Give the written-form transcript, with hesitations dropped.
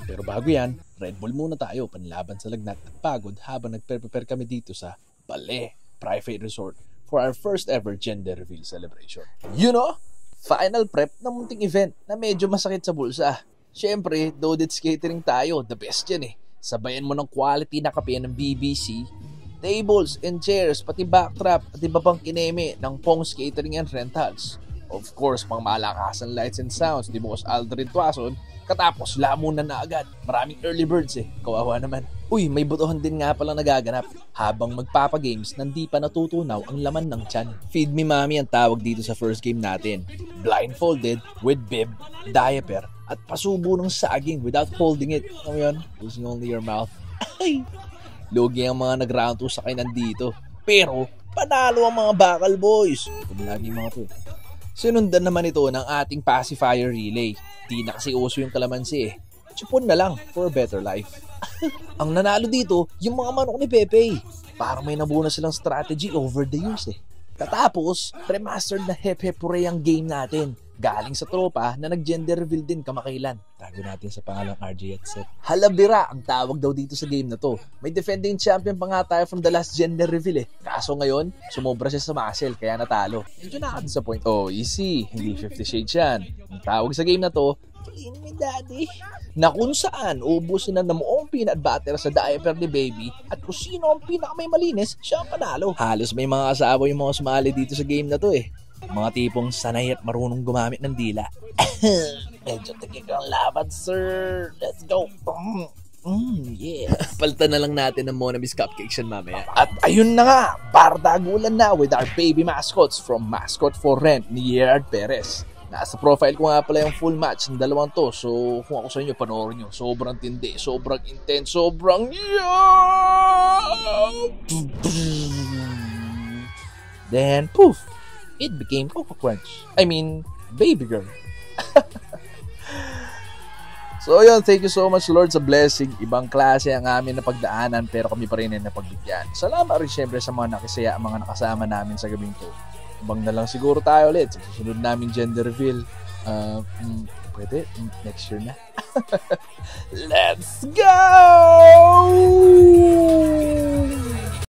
Pero bago yan, Red Bull muna tayo panlaban sa lagnat at pagod habang nagpe-prepare kami dito sa Balé Private Resort for our first ever gender reveal celebration. You know, final prep ng munting event na medyo masakit sa bulsa. Siyempre, Dodits Catering tayo, the best yan eh. Sabayan mo ng quality na kape ng BBC, tables and chairs, pati backdrop at iba pang kineme ng Pong's Catering and Rentals. Of course, pang malakasan lights and sounds, di mo Aldrin Tuason, katapos lamunan na agad. Maraming early birds eh, kawawa naman. Uy, may butuhan din nga palang nagaganap. Habang magpapagames, nandi pa natutunaw ang laman ng tiyan. Feed me mommy ang tawag dito sa first game natin. Blindfolded, with bib, diaper, at pasubo ng saging without holding it. Ano yun? Using only your mouth. Ay! Logi ang mga nag-round 2 sa kayo nandito. Pero, panalo ang mga bakal boys. Ito lagi mga to. Sinundan naman ito ng ating pacifier relay. Di na kasi uso yung kalamansi eh. Chupon na lang for a better life. Ang nanalo dito, yung mga manok ni Pepe. Parang may nabuo na silang strategy over the years eh. Katapos, remastered na hep-hep hooray ang game natin. Galing sa tropa na nag-gender reveal din kamakailan. Tago natin sa pangalang RJ at Seth. Halabira ang tawag daw dito sa game na to. May defending champion pa nga tayo from the last gender reveal eh. Kaso ngayon, sumobra siya sa muscle kaya natalo. Medyo nakaka-disappoint. Oh, easy. Hindi 50 Shades yan. Ang tawag sa game na to, clean me daddy. Na kung saan, ubusin na namuong peanut butter sa diaper ni baby at kung sino ang pinaka may malinis, siya ang panalo. Halos may mga asawa yung mga sumali dito sa game na to eh. Mga tipong sanay at marunong gumamit ng dila. Medyo tigil ang laban, sir. Let's go. Yeah. Palitan na lang natin ng Monamis Cupcakes yan mamaya. At ayun na nga, bardagulan na with our baby mascots from Mascot for Rent ni Gerard Perez. Nasa profile ko nga pala yung full match ng dalawang to. So kung ako sa inyo, panoorin nyo. Sobrang tindi, sobrang intense, sobrang Then, poof! It became Coco Crunch. I mean, baby girl. So yun, thank you so much Lord sa blessing. Ibang klase ang amin na pagdaanan pero kami pa rin ay napagbigyan. Salamat rin syempre sa mga nakisaya, mga nakasama namin sa gabing to. Ibang na lang siguro tayo ulit sa susunod namin gender reveal. Pwede? Next year na. Let's go!